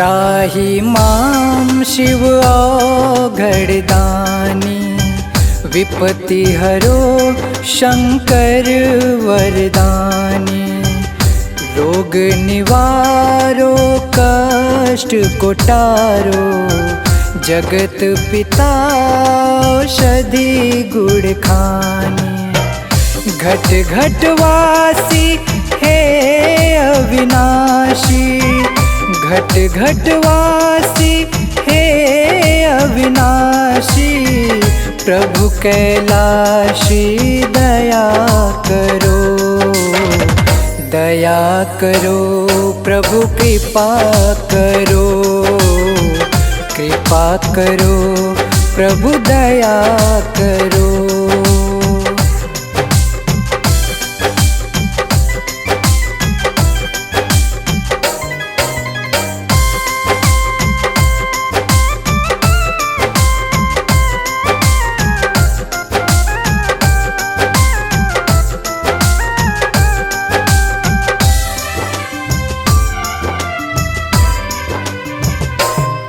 त्राहि मां शिव औघड़दानी, विपत्ति हरो शंकर वरदानी। रोग निवारो कष्ट कोटारो, जगत पिता औषधि गुण खानी। घट घट वासी हे अविनाशी, घट घट वासी हे अविनाशी। प्रभु कैलाशी दया करो, दया करो प्रभु कृपा करो, कृपा करो प्रभु दया करो।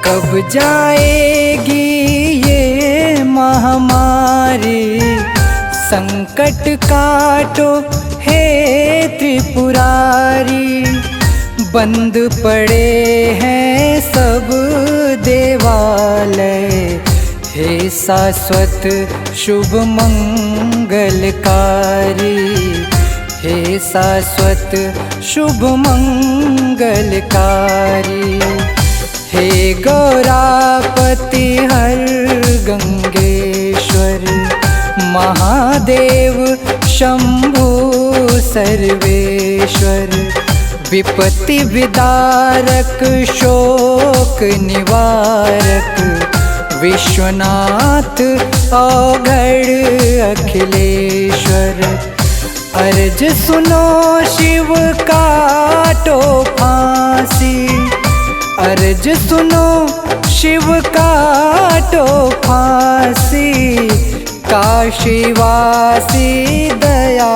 कब जाएगी ये महामारी, संकट काटो हे त्रिपुरारी। बंद पड़े हैं सब देवालय, हे शाश्वत शुभ मंगलकारी, हे शाश्वत शुभ मंगलकारी। हे गौरापति हर गंगेश्वर, महादेव शंभु सर्वेश्वर। विपत्ति विदारक शोक निवारक, विश्वनाथ औघड़ अखिलेश्वर। अर्ज सुनो शिव काटो फांसी, अर्ज सुनो शिव काटो फांसी। काशीवासी दया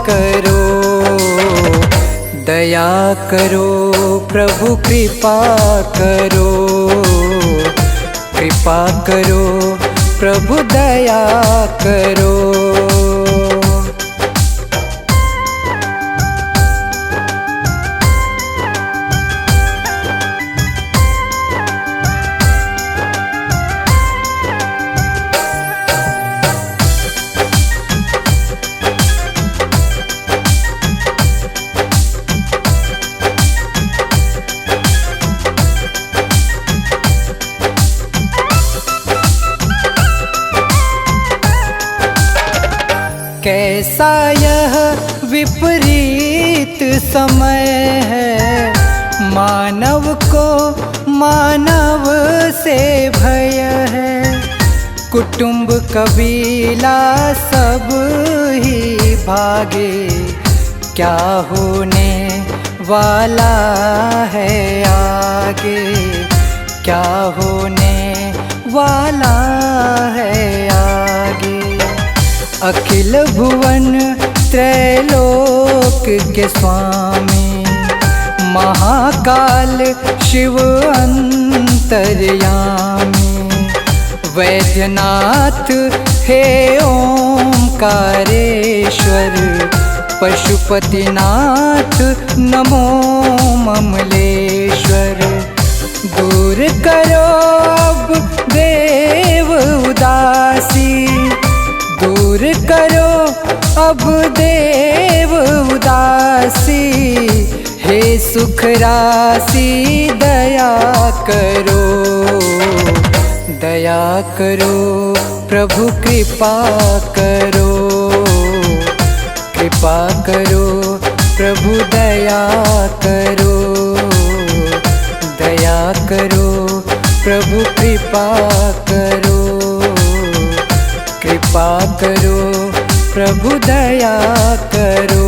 करो, दया करो प्रभु कृपा करो, कृपा करो प्रभु दया करो। कैसा यह विपरीत समय है, मानव को मानव से भय है। कुटुंब कबीला सब ही भागे, क्या होने वाला है आगे, क्या होने वाला है आगे। अखिल भुवन त्रैलोक के स्वामी, महाकाल शिव अंतर्यामी। वैद्यनाथ हे ओंकारेश्वर, पशुपतिनाथ नमो ममलेश्वर। दूर करो अब देव उदासी, दूर करो अब देव उदासी। हे सुख राशि दया करो, दया करो प्रभु कृपा करो, कृपा करो प्रभु दया करो, दया करो प्रभु कृपा करो, कृपा करो प्रभु दया करो।